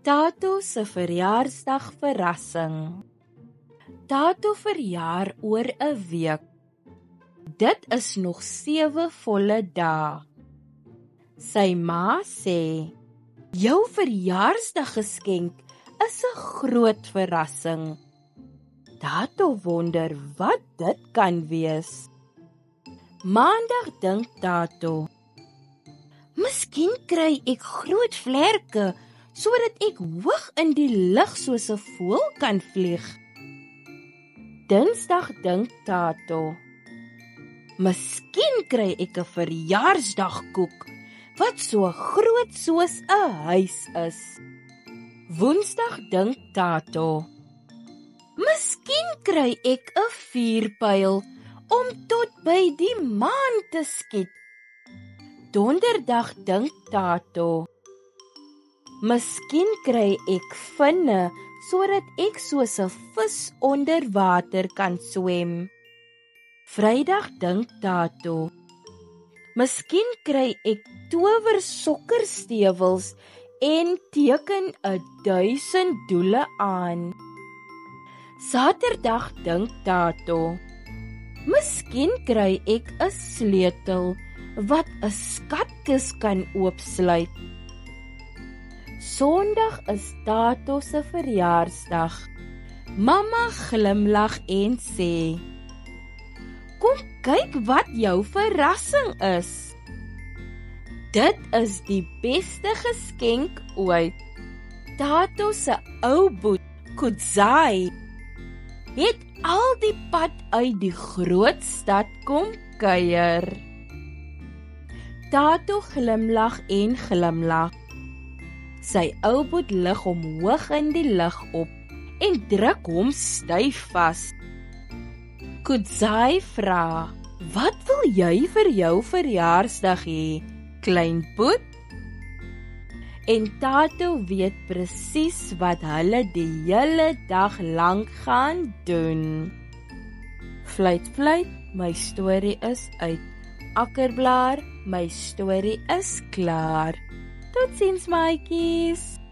Tato se verjaarsdag verrassing. Tato verjaar oor 'n week. Dit is nog 7 volle dae. Sy ma sê, jou verjaarsdaggeskenk is 'n groot verrassing. Tato wonder wat dit kan wees. Maandag dink Tato, miskien kry ek groot vlerke, sodat ek hoog in die lug soos 'n voël kan vlieg. Dinsdag dink Tato, miskien kry ek 'n verjaarsdagkoek, wat so groot soos 'n huis is. Woensdag dink Tato, miskien kry ek 'n vuurpyl, om tot by die maan te skiet. Donderdag dink Tato, miskien kry ek vinne, sodat ek soos 'n vis onder water kan swem. Vrydag dink Tato, miskien kry ek tower sokkerstewels en teken 1000 doele aan. Saterdag dink Tato, miskien kry ek 'n sleutel wat 'n skatkis kan oopsluit. Sondag is Tato se verjaarsdag. Mamma glimlag en sê, kom kyk wat jou verrassing is. Dit is die beste geskenk ooit. Tato se ou boet, Kudzai, het al die pad uit die groot stad kom kuier. Tato glimlag en glimlag. Sy ou boet lig hom hoog in die lug op en druk hom styf vas. Kudzai vra, wat wil jy vir jou verjaarsdag hê, klein boet? En Tato weet presies wat hulle die hele dag lank gaan doen. Fluit, fluit, my storie is uit. Akkerblaar, my storie is klaar. Totsiens, maatjies!